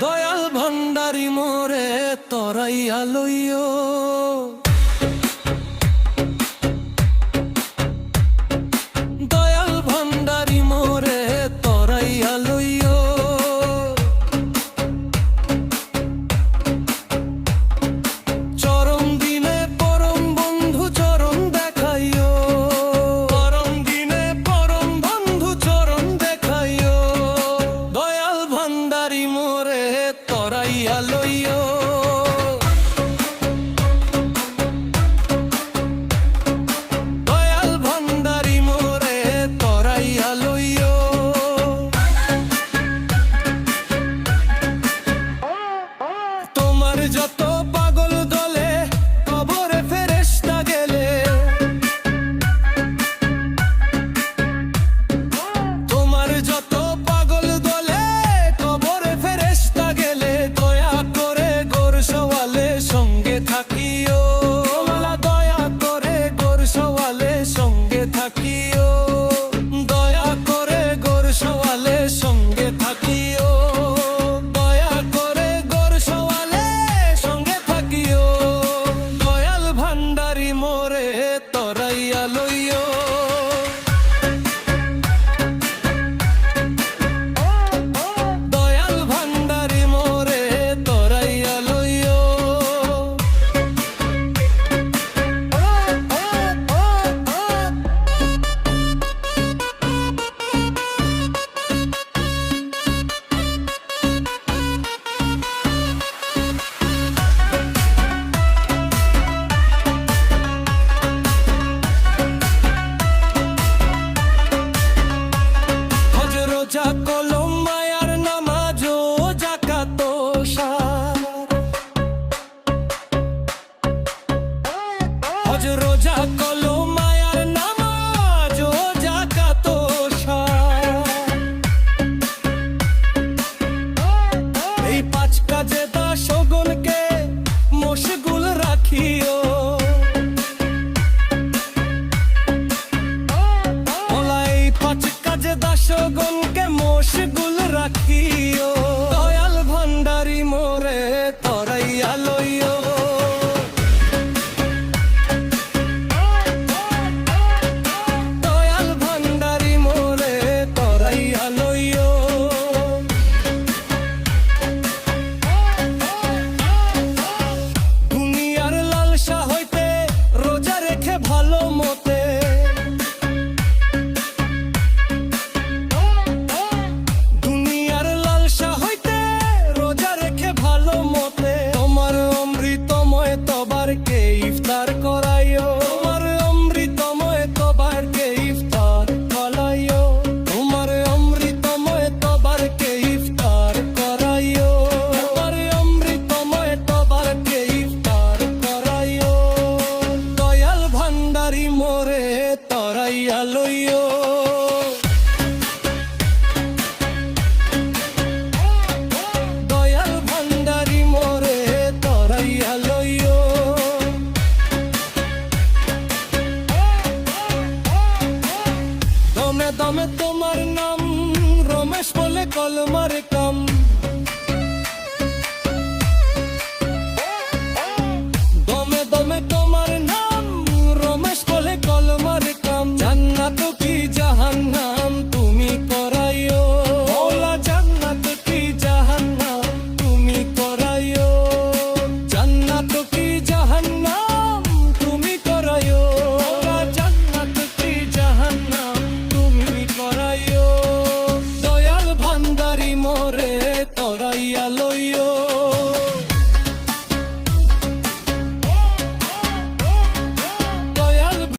দয়াল ভান্ডারি মোরে তরাইয়া লইও, দয়াল ভান্ডারি মোরে তরাইয়া লইও, চরম দিনে পরম বন্ধু চরণ দেখাইও, পরম দিনে পরম বন্ধু চরণ দেখাইও, দয়াল ভান্ডারি মোরে তরাইয়া লইও। দয়াল ভান্ডারি মোরে তরাইয়া লইও, তোমার যত পাগল দলে কবরে ফেরেশতা গেলে, তোমার যত পাগল দলে কবরে ফেরেশতা গেলে, দয়া করে গোর সওয়ালে সঙ্গে থাকিও, দয়া করে গোর সওয়ালে সঙ্গে থাকিও, দয়া করে গোর সওয়ালে সঙ্গে থাকিও, দয়া করে গোর সওয়ালে সঙ্গে থাকিও, দয়াল ভান্ডারি মোরে তরাইয়া লইও। দয়াল ভান্ডারি মোরে তরাইয়া লইও। হজ রোজা কলম মায়ার নামাজ ও যাকাত সার, হজ রোজা কলম মায়ার নামাজ ও যাকাত সার, এই পাঁচ কাজে দাসগণকে মশগুল রাখিও, এই পাঁচ কাজে দাসগণকে মশগুল রাখিও, দয়াল ভান্ডারি মোরে তরাইয়া লইও। দয়াল ভান্ডারি মোরে তরাইয়া লইও। দুনিয়ার লালসা হইতে রোজা রেখে ভালো মতে, দুনিয়ার লালসা হইতে রোজা রেখে ভালো মতে, তোমার অমৃতময় তবারকে ইফতার করাইও, তোমার অমৃতময় তবারকে ইফতার করাইও, তোমার অমৃতময় তবারকে ইফতার করাইও, তোমার অমৃতময় তবারকে ইফতার করাইও, দয়াল ভান্ডারি মোরে তরাইয়া লইও। দয়াল ভান্ডারি মোরে তরাইয়া লইও। দমে দমে তোমার নাম রমেশ বলে কলমার কাম, দমে দমে তোমার নাম রমেশ বলে কলমার কাম, জান্নাত কি জাহান্নাম তুমি করাইও, মওলা জান্নাত কি জাহান্নাম তুমি করাইও, জান্নাত কি জাহান্নাম তুমি করাইও, মওলা জান্নাত কি জাহান্নাম তুমি করাইও, দয়াল ভান্ডারি মোরে তরাইয়া লইও। হইও